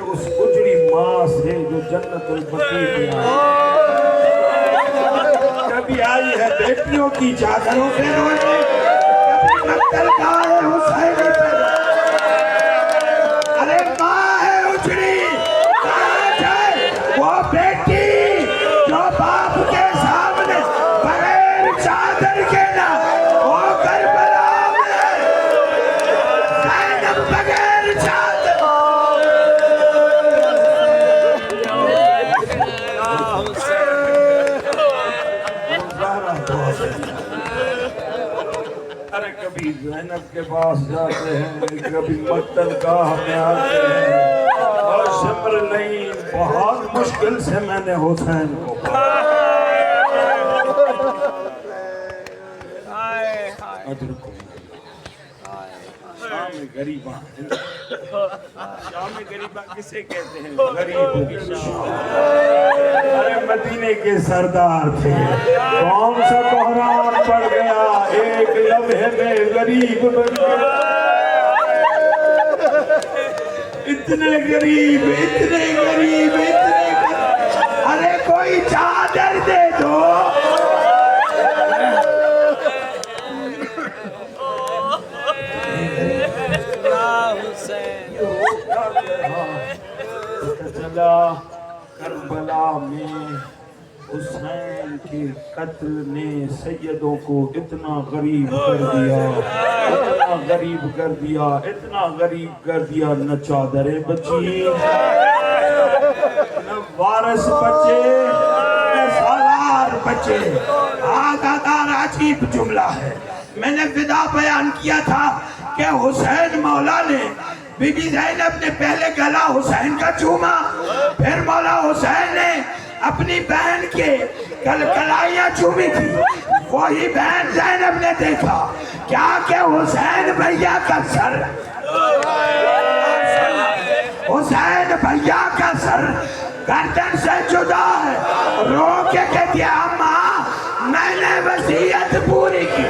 उस उजड़ी माँ से जो जन्नतुल बकी में कभी आई है बेटियों की चादरों पे रोने, कभी मक्तल का है हुसैन पे। अरे माँ है उजड़ी, कहाँ जाए वो बेटी जो बाप के सामने बगैर चादर के ना वो करबला में ज़ैनब बगैर चादर। अरे कभी ज़ैनब के पास जाते हैं, कभी मक्तल गाह में आते हैं, और शम्र नहीं, बहुत मुश्किल से मैंने हुसैन को शाम गरीबा, शाम गरीबा किसे कहते हैं? गरीबों की शाम। अरे मदीने के सरदार थे, कौन सा कोहरान पड़ गया, एक लम्हे में गरीब बन गया। इतने गरीब, इतने गरीब, इतने गरीब। अरे कोई चादर दे दो। चला करबला में हुसैन के कत्ल ने सैयदों को इतना गरीब कर दिया, इतना गरीब कर दिया, इतना गरीब कर दिया, न चादरें बची, न वारिस बचे, न सालार बचे। आगादार अजीब जुमला है। मैंने विदा बयान किया था कि हुसैन मौला ने, बीबी ज़ैनब ने पहले गला हुसैन का चूमा, फिर मौला हुसैन ने अपनी बहन के कलाइयां चूमी थी। वही बहन ज़ैनब ने देखा क्या कि हुसैन भैया का सर, हुसैन भैया का सर गर्दन से जुदा है। रो के कहती है, अम्मा मैंने वसीयत पूरी की।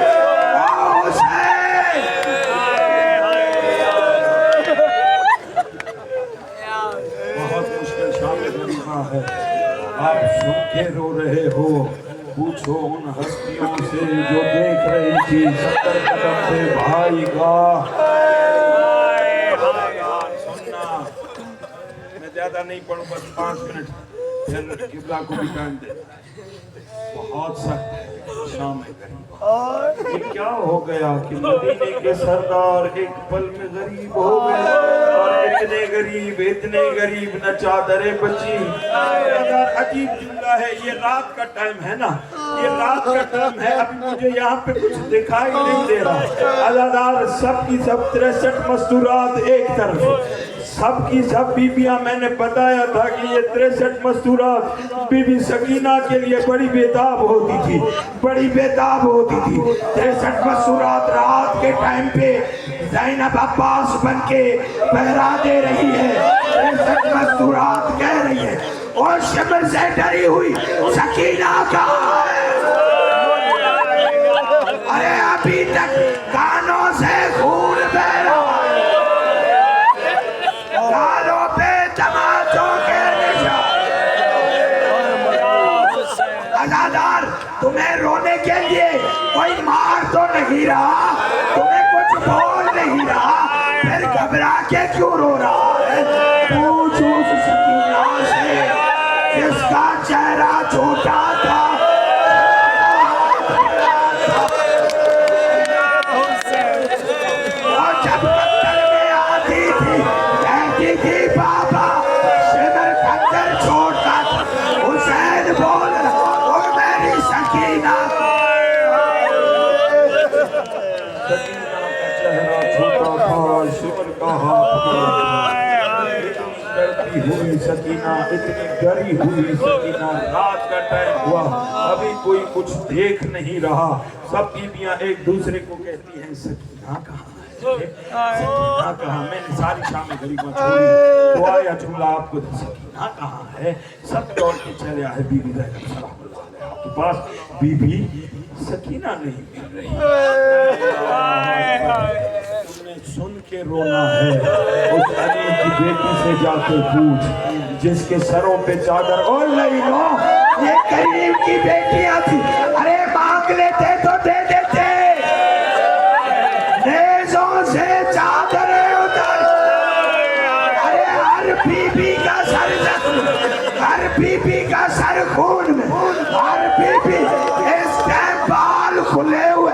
है आप सुन के रो रहे हो, पूछो उन हस्तियों से जो देख रही थी 70 कदम पे भाई का। सुनना, मैं ज्यादा नहीं पढ़ूं, बस 5 मिनट, फिर किबला को भी टाइम दे। बहुत सख्त शाम है गरीब। ये क्या हो गया कि मदीने के सरदार एक पल में गरीब हो गए, और इतने गरीब न चादरें बची। अजीब जुमला है। ये रात का टाइम है ना, ये रात का टाइम है, अभी मुझे यहाँ पे कुछ दिखाई नहीं दे रहा। अज़ादार सब की सब 63 मस्तूरात एक तरफ, सब की सब बीबियां, मैंने बताया था कि ये 63 मस्तूरात बीबी सकीना के लिए बड़ी बेताब होती थी, बड़ी बेताब होती थी। 63 मस्तूरात रात के टाइम पे ज़ैनब अब्बास बन के पहरा दे रही है। 63 मस्तूरात कह रही है, और शिमर से डरी हुई सकीना का अरे अभी तक कानों से खून बह रहा है, गालों पे तमाचों के निशान। अज़ादार, तुम्हें रोने के लिए कोई मार तो नहीं रहा, तुम्हें कुछ बोल नहीं रहा, फिर घबरा के क्यों रो रहा है? पूछ उस सकीना से जिसका चेहरा छोटा था। का हाथ डरती हुई सकीना, इतनी डरी हुई सकीना, रात का टाइम हुआ, अभी कोई कुछ देख नहीं रहा। सब बीबियां एक दूसरे को कहती हैं सकीना कहाँ है, सकीना कहाँ। मैंने सारी शाम गरीबों छोड़ी, तो आया जुमला आपको, सकीना कहाँ है। सब दौड़ के चले आए बीबी ज़ैनब सलामुल्लाह अलैहा के पास। बीबी सकीना नहीं मिल रही, तुम्हें सुन के रोना है। उस अली की बेटी से जाके पूछ जिसके सरों पे चादर। और नहीं लो, ये करीम की बेटियां थी, अरे मांग लेते तो दे देते, नेज़ों से चादरें उतर। अरे हर बीबी का सर जख्म, हर बीबी का सर खून में, हर बीबी इस टाइम बाल खुले हुए।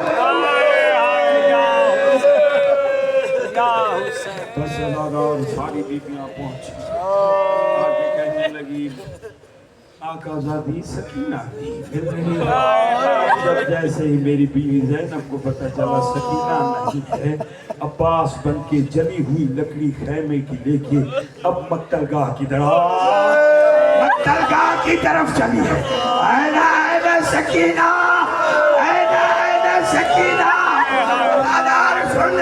और सारी बीबियां पहुंची, आगे कहने लगी आकाज़ादी सकीना नहीं फिर नहीं। जब जैसे ही मेरी बीवी ज़ैनब को पता चला सकीना नहीं है, अब्बास बन के जली हुई लकड़ी खैमे की लेके अब मक्तलगाह की तरफ चली है। ऐना ऐना सकीना, ऐना ऐना सकीना। सुन,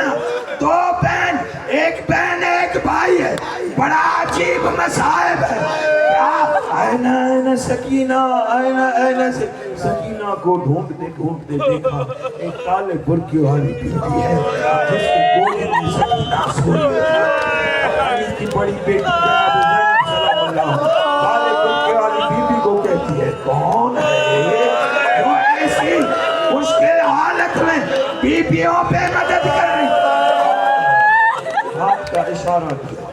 दो बहन, एक बहन एक भाई है, बड़ा अजीब मसाइब है। क्या ऐना ऐना सकीना, ऐना ऐना सकीना को ढूंढते देखा एक काले बुर्के वाली बीबी है जिसकी गोद में सकीना सोई है। की बड़ी बेटी काले बुर्के वाली बीबी को कहती है कौन है जो ऐसी मुश्किल हालत में बीबियों पे मदद कर रही। हाथ का इशारा किया,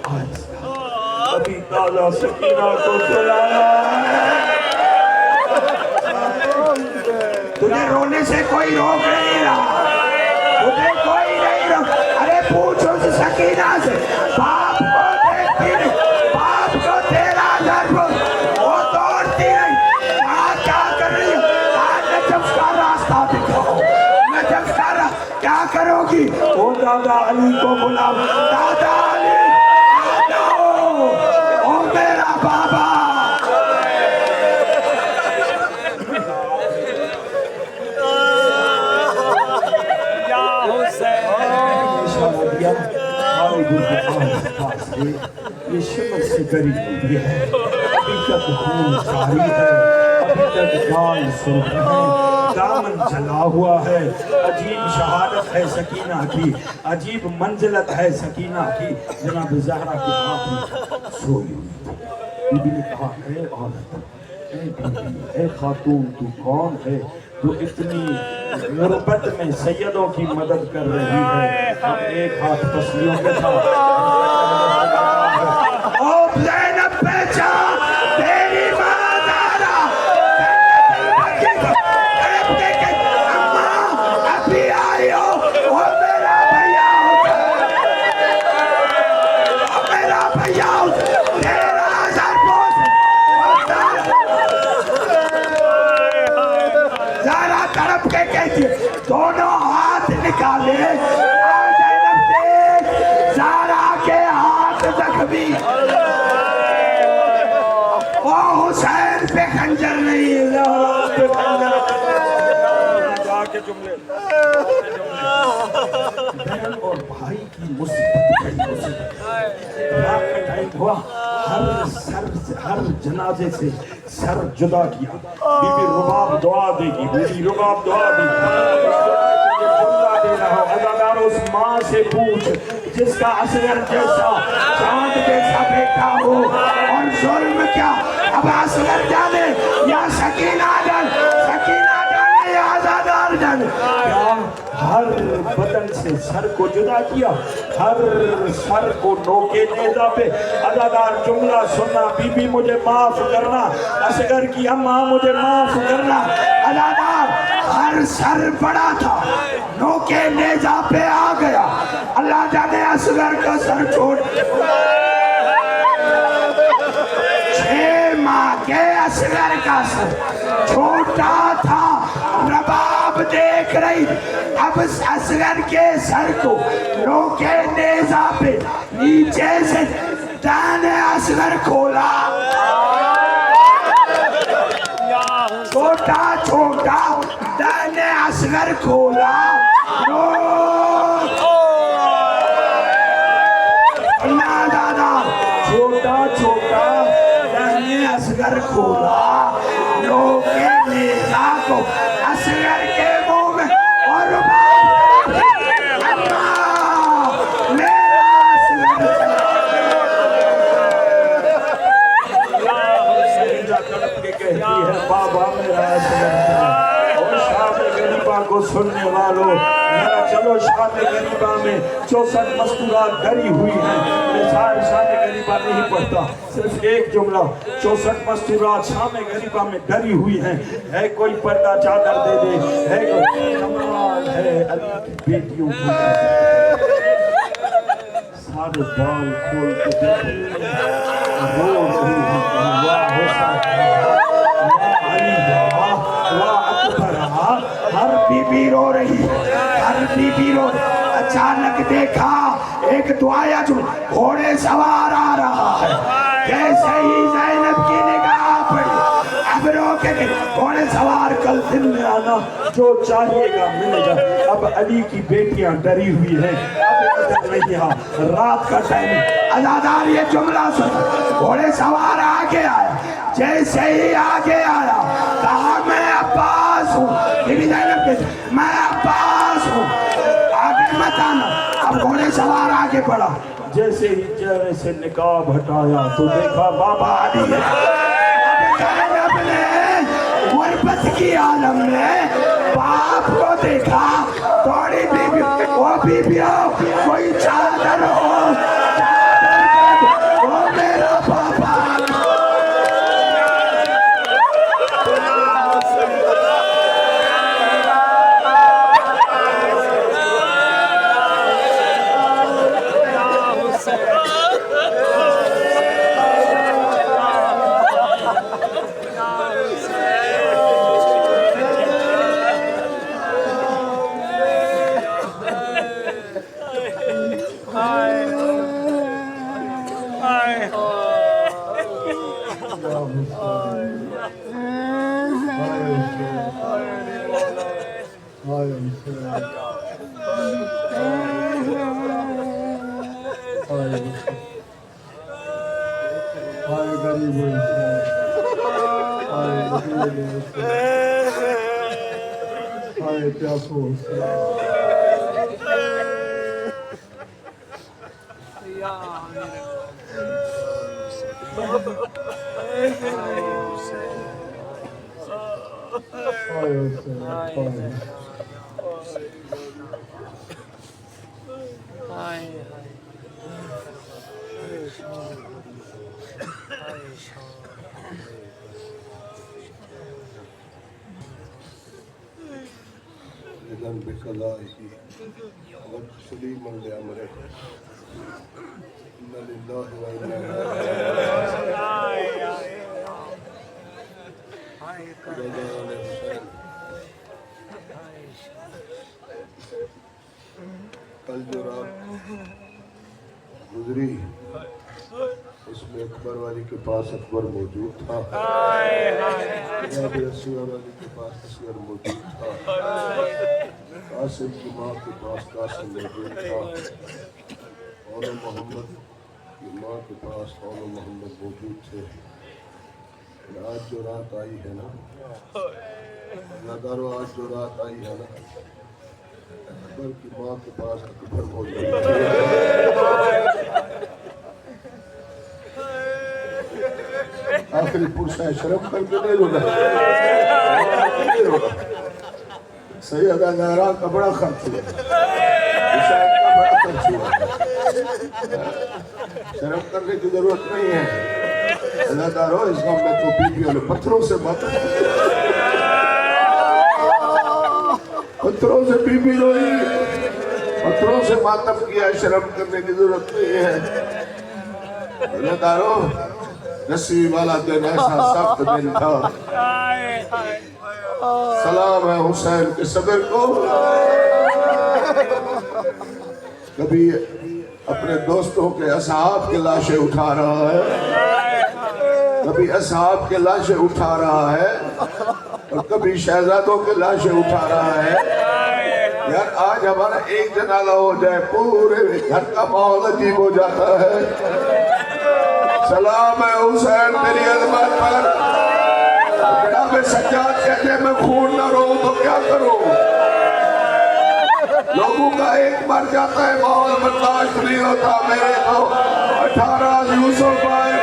अभी ताजा सकीना को सुलाया। तुझे रोने से कोई रोक नहीं रहा, तुझे कोई नहीं रोक। अरे पूछो उस सकीना से, बाप को देखती नहीं, बाप को तेरा दर्द, वो दौड़ती नहीं, क्या कर रही है। नजफ का रास्ता दिखाओ, नजफ का क्या करोगी। ओ दादा अली को बुलाओ, दादा अली ओ मेरा बाबा। ये शिमर से करी हुई है, अभी तक खून जारी है, अभी तक गाल सुर्ख है, दामन जला हुआ है। अजीब शहादत है सकीना की, अजीब मंजिलत है सकीना की। जनाब ज़हरा के हाथ में सोई हुई थी। बीबी ने कहा है औरत, ए बीबी, ए खातून, तू कौन है जो इतनी गुर्बत में सैयदों की मदद कर रही है। अब एक हाथ तस्लियों के साथ तेरी अभी आई हो, वो मेरा भैया मेरा भैया तेरा ज़रा तड़प के कहती है, दोनों हाथ निकाले। ज़रा के हाथ जख्मी, हुसैन पे खंजर नहीं, पे खंजर। जाके जुमले बहन और भाई की मुसीबत रात का टाइम हुआ, हर जनाजे से सर जुदा किया। बीबी रुबाब दुआ देगी, बीबी रुबाब दुआ देगी। अदादार उस माँ से पूछ जिसका असगर जैसा चांद जैसा बेटा हो, और जुल्म क्या अब असगर जाने या सकीना जाने या आज़ादार जाने। क्या हर बदन से सर को जुदा किया, हर सर को नोके नेज़ा पे। अदादार जुमला सुनना, बीबी मुझे माफ करना, असगर की अम्मा मुझे माफ करना। अदादार हर सर बड़ा था, नोके नेज़ा पे आ गया। अल्लाह जाने असगर का सर छोड़ 6 माह के असगर का सर छोटा था। रबाब अब देख रही, अब असगर के सर को रोके नेजा पे नीचे से दाने असगर खोला, छोटा छोटा दाने असगर खोला, ना दादा छोटा छोटा दाने असगर खोला, रोके नेजा को असगर के मुंह में और बाबा मेरा और शाम गरीबा को सुनने वालों, मेरा चलो शाम गरीबा में 64 मस्तूरात धरी हुई हैं। मैं सारे शाम गरीबा नहीं पढ़ता, सिर्फ एक जुमला 64 मस्तूरात शाम गरीबा में धरी हुई हैं। है कोई पर्दा चादर दे दे, है कोई कमाल है अली की बेटियों को सारे बाल खोल के देखो, रो रही है, वाह हो हर बीबी रो रही, हर बीबी रो। अचानक देखा एक दुआया जो घोड़े सवार आ रहा है, जैसे ही ज़ैनब की निगाह पड़ी, अब रोके के घोड़े सवार कल दिन में आना, जो चाहिएगा मिलेगा। अब अली की बेटियां डरी हुई हैं, अब नहीं यहाँ रात का टाइम। अज़ादार ये जुमला सुन, घोड़े सवार आगे आया, जैसे ही आगे आया कहा मैं अब्बास हूँ, मैं अब्बास हूँ, आगे मत आना। अब घोड़े सवार आगे बढ़ा, जैसे ही चेहरे से निकाब हटाया तो देखा बाबा अली है। गुरबत की आलम में बाप को देखा, थोड़ी बीबी वो बीबियों कोई चादर हो, वो मेरा पापा। कल जो रात गुजरी उसमें अकबर वाली के पास अकबर मौजूद था, असगर वाली के पास असगर मौजूद था, कासिम की माँ के पास कासिम मौजूद था, और मोहम्मद की माँ के पास और मोहम्मद मौजूद थे। आज जो रात आई है ना, आज जो रात आई है ना, अकबर की माँ के पास अकबर मौजूद है। आखिरी पुरुष है, शर्म करके नहीं रोना, सैयदा ज़हरा का बड़ा खर्च हुआ, हुसैन का बड़ा खर्च हुआ, शर्म करने की जरूरत नहीं है। अज़ादारो इस गाँव में तो बीबियों ने पत्थरों से मातम, पत्थरों से बीबी रोई, पत्थरों से मातम किया, शर्म करने की जरूरत नहीं है। अज़ादारो नसीब वाला दिन ऐसा सख्त दिन था, सलाम है हुसैन के सबर को। कभी अपने दोस्तों के असहाब के लाशें उठा रहा है, कभी असहाब के लाशें उठा रहा है और कभी शहजादों के लाशें उठा रहा है। यार आज हमारा एक जनाजा हो जाए पूरे घर का माहौल अजीब हो जाता है। सलाम है हुसैन तेरी अज़मत पर। जनाब सज्जाद कहते हैं मैं खून न रो तो क्या करूं। लोगों का एक मर जाता है माहौल बर्दाश्त नहीं होता। मेरे तो 18 यूसुफ आए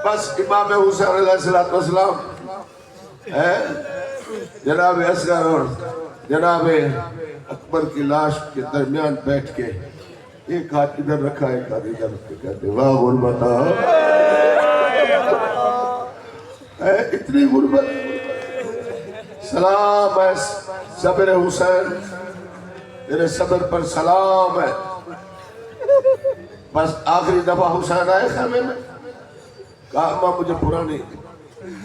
बस इमाम हुसैन अलैहिस्सलाम है जनाब असगर और जनाब अकबर की लाश के दरमियान बैठ के एक हाथ इधर रखा एक हाथ इधर रख के कहते वाह गुरबत है इतनी गुरबत। सलाम है सबर हुसैन तेरे सबर पर सलाम है। बस आखिरी दफा हुसैन आए खाने में कहा अम्मा मुझे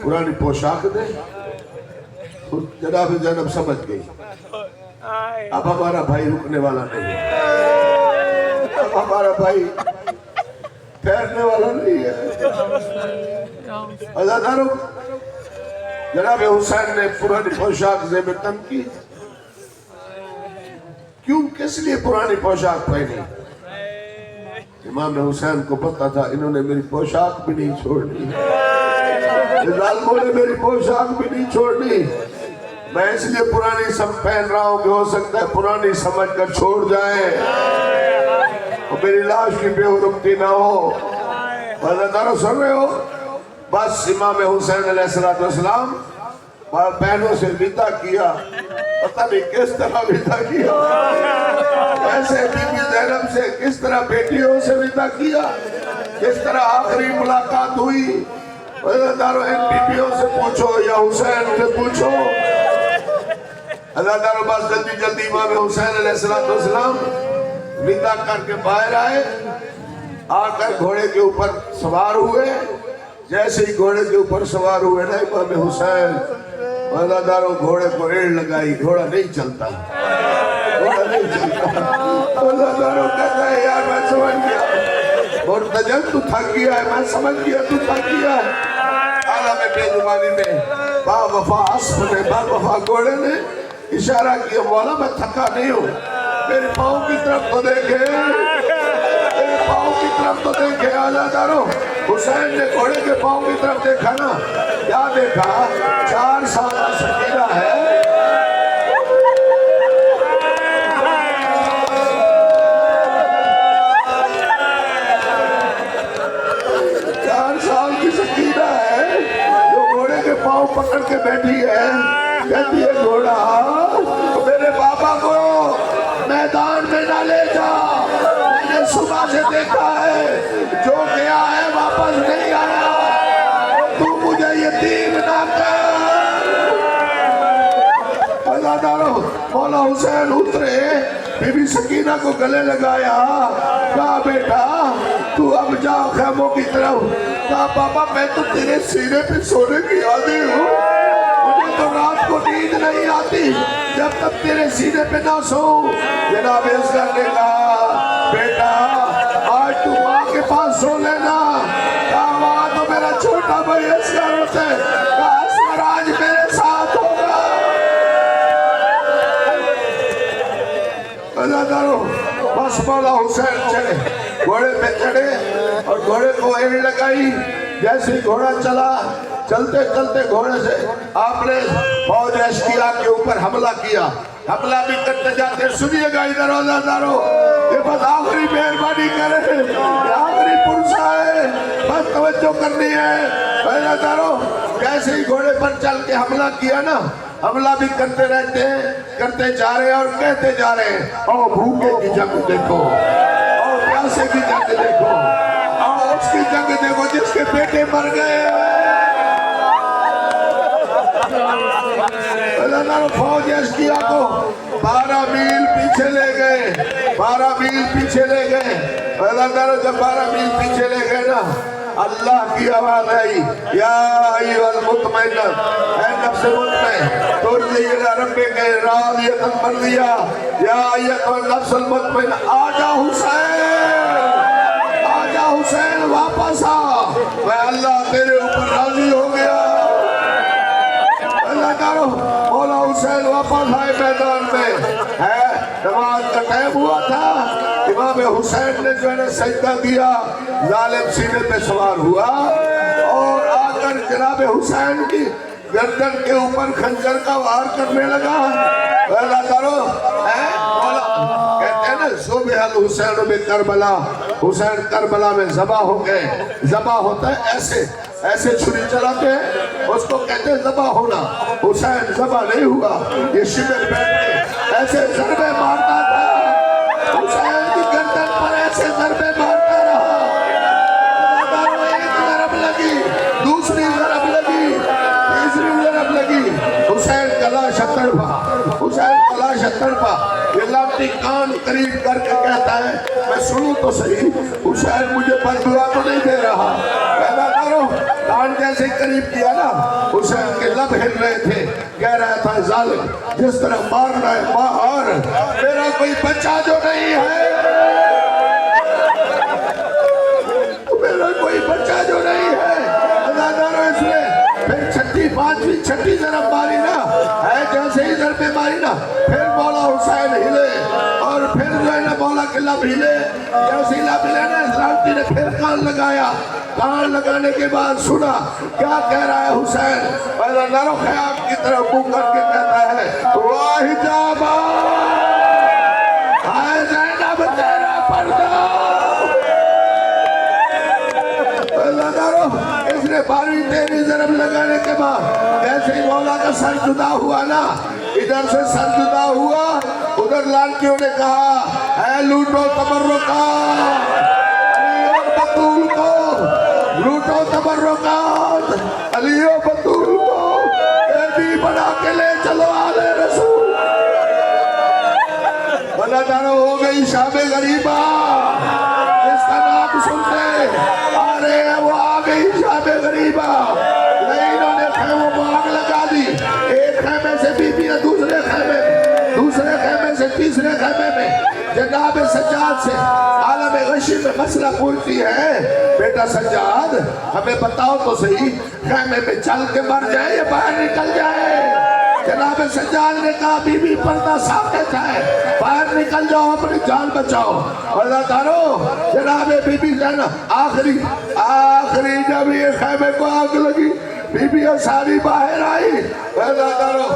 पुरानी पोशाक दे। तो जनाब ज़ैनब समझ गई अब हमारा भाई रुकने वाला नहीं है, अब हमारा भाई ठहरने वाला नहीं है। अज़ादारों जनाब हुसैन ने पुरानी पोशाक ज़ेब तन की। क्यों किस लिए पुरानी पोशाक पहनी? इमाम हुसैन को पता था इन्होंने मेरी पोशाक भी नहीं छोड़नी, जालिमों ने मेरी पोशाक भी नहीं छोड़नी। मैं इसलिए पुरानी सब पहन रहा हूँ कि हो सकता है पुरानी समझ कर छोड़ जाए और मेरी लाश की बेहुरमती ना हो। वज़ादारों सुन रहे हो? बस इमाम हुसैन अलैहिस्सलाम बहनों से विदा किया, पता नहीं किस तरह विदा किया, ऐसे बीबी ज़ैनब से किस तरह बेटियों से विदा किया, किस तरह आखिरी मुलाकात हुई। अज़ादारों इन बीबियों से पूछो या हुसैन से पूछो। अज़ादारों बस जल्दी जल्दी इमाम हुसैन अलैहिस्सलाम विदा करके बाहर आए, आकर घोड़े के ऊपर सवार हुए। जैसे ही घोड़े के ऊपर सवार हुए ना इमाम हुसैन, अज़ादारों घोड़े को एड़ लगाई, घोड़ा नहीं चलता, घोड़ा नहीं चलता। अज़ादारों कहता है यार मैं समझ गया मुर्तजल तू थक गया है, मैं समझ गया तू थक गया है। आलम बेजुबानी में बावफा अस्ब ने बावफा घोड़े ने इशारा किया मौला मैं थका नहीं हूँ, मेरे पाँव की तरफ तो देखे, मेरे पाँव की तरफ तो देखे। अज़ादारों हुसैन ने घोड़े के पाँव की तरफ देखा ना, क्या देखा? 4 साल का सकीना है। 4 साल की सकीना है जो घोड़े के पाँव पकड़ के बैठी है। कहती है घोड़ा मेरे पापा को मैदान में ना ले जा, मैंने सुबह से देखा है जो गया है वापस नहीं आया, तू मुझे यतीम ना कर। अज़ादारों मौला हुसैन उतरे, बीबी सकीना को गले लगाया, कहा बेटा तू अब जाओ खैमों की तरफ। कहा पापा मैं तो तेरे सीने पे सोने की आदी हूँ, मुझे तो रात को नींद नहीं आती जब तक तेरे सीने पे ना सो। जनाब असगर ने कहा बेटा आज तू माँ के पास सो लेना। कहा वहाँ तो मेरा छोटा भाई असगर होता है। कहा असगर आज मेरे साथ होगा। अज़ादारों बस मौला हुसैन चले, घोड़े पे चढ़े और घोड़े को एड़ लगाई। जैसे ही घोड़ा चला, चलते चलते घोड़े से आपने फौज एशकिया के ऊपर हमला किया। हमला भी करते जाते, सुनिएगा इधर अज़ादारों ये बस आखिरी मेहरबानी करे, आखिरी पुरसा है, बस तवज्जो करनी है। अज़ादारों जैसे ही घोड़े पर चल के हमला किया ना, हमला भी करते रहते हैं, करते जा रहे हैं और कहते जा रहे हैं और भूखे की जंग देखो और प्यासे की जंग देखो और उसकी जंग देखो जिसके बेटे मर गए। अल्लाह फौज अश्किया को 12 मील पीछे ले गए, 12 मील पीछे ले गए। अल्लाह जब 12 मील पीछे ले गए ना, अल्लाह की आवाज आई, या अय्युहल मुतमइन्ना, ऐ नफ्स मुतमइन तुर्जी इला रब्बिका रादियतन मर्दिया, या अय्युहल नफ्सुल मुतमइन्ना, आजा हुसैन, आजा हुसैन वापस आ, मैं अल्लाह तेरे ऊपर राजी हो गया। अल्लाह करो मौला हुसैन वापस आए मैदान में, है नमाज का टाइम हुआ था, इमाम हुसैन ने जो है सजदा दिया, जालिम सीने पे सवार हुआ और आकर जनाब हुसैन की गर्दन के ऊपर खंजर का वार करने लगा। अल्लाह करो कहते हैं ना, सुबह हुसैन में करबला, हुसैन करबला में जबा हो गए। जबा होता है ऐसे ऐसे छुरी चलाते हैं, उसको कहते हैं जबा होना। हुसैन जबा नहीं हुआ, ये शिविर बैठ के ऐसे जरबे मारता था, हुसैन की गर्दन पर ऐसे जरबे मारता रहा। एक जरब लगी, दूसरी जरब लगी, तीसरी जरब लगी, हुसैन कला शतरपा, हुसैन कला शतरपा। ये लाठी कान करीब करके कहता है, मैं सुनूं तो सही, हुसैन मुझे बददुआ तो नहीं दे रहा। पैदा करो, कान जैसे करीब किया ना, हुसैन के लब हिल रहे थे, कह रहा था जालिम जिस तरह मारना है मार, मेरा कोई बच्चा जो नहीं है, मेरा कोई बच्चा जो नहीं है। इसमें फिर छठी पांचवी छठी जरब मारी ना, है जैसे ही जरबे मारी ना, फिर मौला हुसैन हिले और फिर जो है ना मौला के लब हिले। जैसे ही लब हिले ना, लाठी ने फिर कान लगाया, कान लगाने के बाद सुना क्या कह रहा है हुसैन, नरो ख्याम की तरफ मुंह करके कहता है, वाह जाबा हाय ज़ैनब तेरा पर्दा। इसने 12वीं जरब लगाने के बाद जैसे ही मौला का सर जुदा हुआ ना, इधर से सर जुदा हुआ, उधर लालकियों ने कहा, है लूटो तबर्रुकात, अली और बतूल को लूटो तबर्रुकात, अली और बतूल को कैदी बना के ले चलो आले रसूल। बना जानो हो गई शाबे गरीबा, इसका नाम सुनते अरे वो आ गई शाबे गरीबा। इन्होंने खेमों को आग लगा दी, एक खेमे से बीबी ने दूसरे खेमे में, दूसरे खेमे से तीसरे खेमे में। जनाब सज्जाद से आलम गशी में मसला पूछती है, बेटा सज्जाद हमें बताओ तो सही, खेमे में चल के मर जाए या बाहर निकल जाए। जनाब सज्जाद ने कहा, बीबी पर्दा साबित है, बाहर निकल जाओ, अपनी जान बचाओ। अल्लाह तारो जनाब बीबी जाना आखिरी आखिरी जब ये खेमे को आग लगी, बीबी सारी बाहर आई। अल्लाह तारो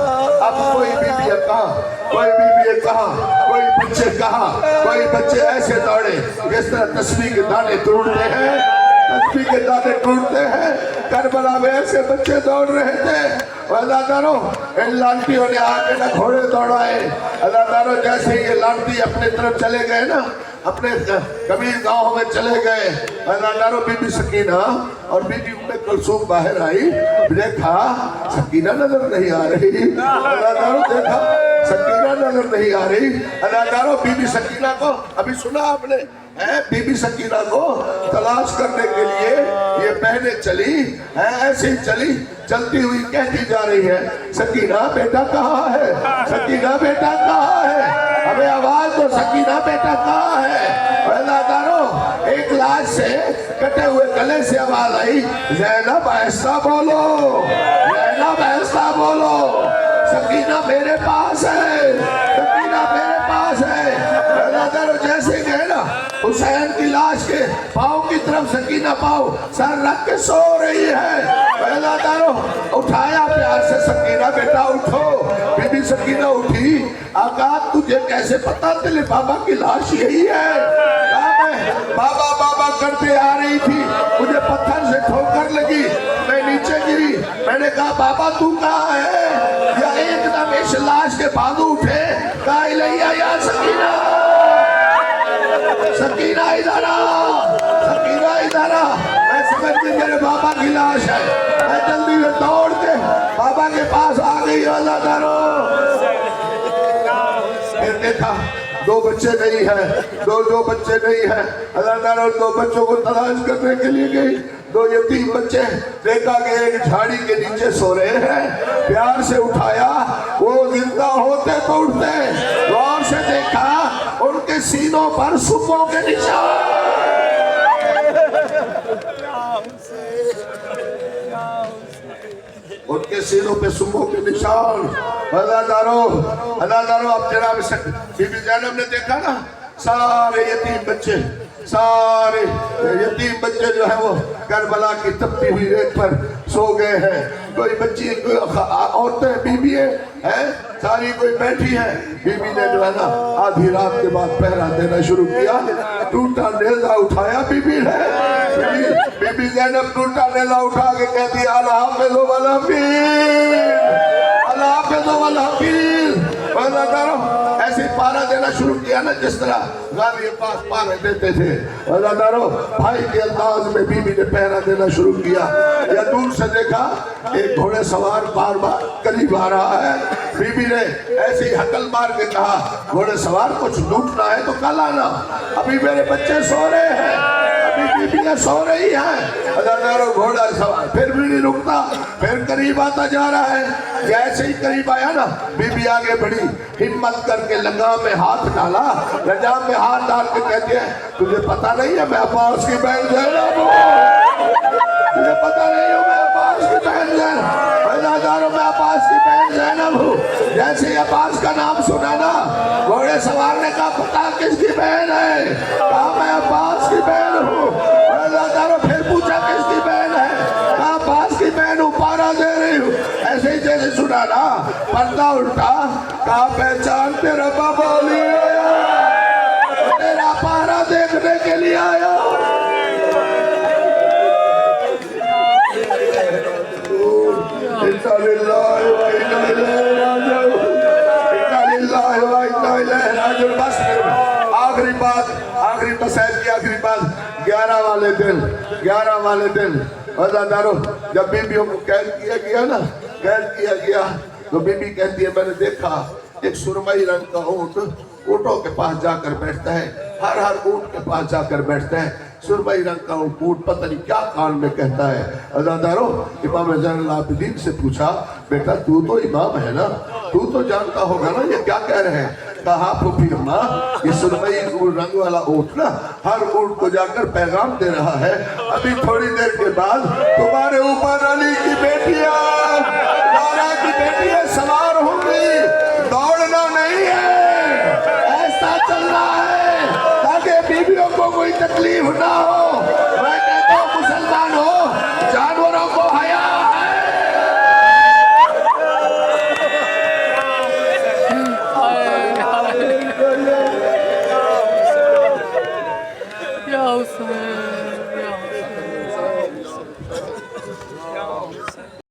अब कोई बीबी कहा, कोई बीबी कहा, कोई बच्चे कहा, कोई बच्चे ऐसे दौड़े जिस तरह तस्बीह के दाने टूटते हैं, तस्बीह के दाने टूटते हैं, करबला में ऐसे बच्चे दौड़ रहे थे। अल्लाह तारो इन लांटियों ने आके ना घोड़े दौड़ाए। अल्लाह तारो जैसे ये लांटी अपने तरफ चले गए ना, अपने कबीर गांव में चले गए, अल्लाह तारो बीबी सकीना और बीबी उम्मे कुलसूम बाहर आई, देखा सकीना नजर नहीं आ रही। अल्लाह तारो देखा सकीना नजर नहीं आ रही। अल्लाह तारो बीबी सकीना को अभी सुना आपने, है बीबी सकीना को तलाश करने के लिए ये बहने चली है, ऐसे ही चली, चलती हुई कहती जा रही है, सकीना बेटा कहाँ है, सकीना बेटा कहाँ है, हमें आवाज तो सकीना बेटा कहाँ है। अल्लाह तारो एक लाश से कटे हुए गले से आवाज आई, ज़ैनब ऐसा बोलो, ज़ैनब ऐसा बोलो, सकीना मेरे पास है, सकीना मेरे पास है। अल्लाह तारो जैसे गए ना हुसैन की लाश के पाँव की तरफ सकीना पाँव सर रख के सो रही है। अल्लाह तारो उठाया प्यार से, सकीना बेटा उठो। बीबी सकीना उठी, आका तुझे कैसे पता तेरे बाबा की लाश यही है? बाबा बाबा करते आ रही थी, मुझे पत्थर से ठोकर लगी, मैं नीचे गिरी, मैंने कहा बाबा तू कहाँ है? या एकदम इस लाश के बाजू उठे, कहा इलैया या सकीना, सकीना इधर आ, सकीना इधर आ। मैं समझ गई मेरे बाबा की लाश है, मैं जल्दी में दौड़ के बाबा बाबा के पास आ गई अल्लाह। फिर देखा दो बच्चे नहीं है, दो बच्चे नहीं है। अल्लाह दो बच्चों को तलाश करने के लिए गई। दो यतीम बच्चे देखा कि एक झाड़ी के नीचे सो रहे हैं। प्यार से उठाया, वो जिंदा होते तो उठते। गौर से देखा, उनके सीनों पर सुबों के निशान। उनके सीनों पे सुबों के निशान। अल्लाह अब जनाब बीबी ज़ैनब ने देखा ना, सारे यतीम बच्चे जो है वो करबला की तपती हुई रेत पर सो गए हैं। कोई बच्ची, औरतें, बीबी हैं, सारी कोई बैठी है। बीबी ने जो है ना आधी रात के बाद पहरा देना शुरू किया। टूटा नेजा उठाया बीबी ने। बीबी ज़ैनब टूटा नेजा उठा के कहती अल्लाह हाफ़िज़ वल हफ़ीज़, अल्लाह हाफ़िज़ वल हफ़ीज़। ऐसे पारा देना शुरू किया ना जिस तरह गाली पास पारे देते थे। भाई के अंदाज में बीबी ने पहरा देना शुरू किया। या दूर से देखा एक घोड़े सवार बार बार करीब आ रहा है। बीबी ने ऐसे ही हकल मार के कहा, घोड़े सवार कुछ लूटना है तो कल आना, अभी मेरे बच्चे सो रहे हैं, अभी बीबियां सो रही हैं। घोड़ा सवार फिर भी नहीं रुकता, फिर करीब आता जा रहा है। जैसे ही करीब आया ना, बीबी आगे बढ़ी, हिम्मत करके लगाम में हाथ डाला। लगाम में हाथ डाल के कहती है, तुझे पता नहीं है मैं अब्बास की बहन ज़ैनब हूँ, तुझे पता नहीं है मैं अब्बास की बहन ज़ैनब, मैं अब्बास की बहन ज़ैनब हूँ। जैसे ही अब्बास का नाम सुना ना, घोड़े सवार ने कहा पता किसकी बहन है? कहा मैं अब्बास की बहन हूँ। फिर पूछा किसकी बहन है? कहा अब्बास की बहन हूँ, पारा दे रही हूँ। ऐसे ही जैसे सुना ना, पर्दा उल्टा, कहा पहचान तेरा बाबा आया, तेरा पारा देखने के लिए आया। आखिरी मसैद की आखिरी बात, 11 वाले दिन अज़ादारों जब बीबियों को कैद किया गया तो बीबी कहती है मैंने देखा एक सुरमई रंग का ऊंट ऊँटों के पास जाकर बैठता है, हर ऊँट के पास जाकर बैठता है। सुरमई रंग का ऊँट पता नहीं क्या कान में कहता है। अज़ादारों इमाम ज़ैनुल आबिदीन से पूछा, बेटा तू तो इमाम है ना, तू तो जानता होगा ना ये क्या कह रहे हैं? कहा फूफी अम्मा, ये सुरमई रंग वाला ऊँट ना हर ऊँट को जाकर पैगाम दे रहा है, अभी थोड़ी देर के बाद तुम्हारे ऊपर अली की बेटियां, लारा की बेटियां सवार होंगी, दौड़ना नहीं है, ऐसा चल रहा है ताकि बीवियों को कोई तकलीफ ना हो।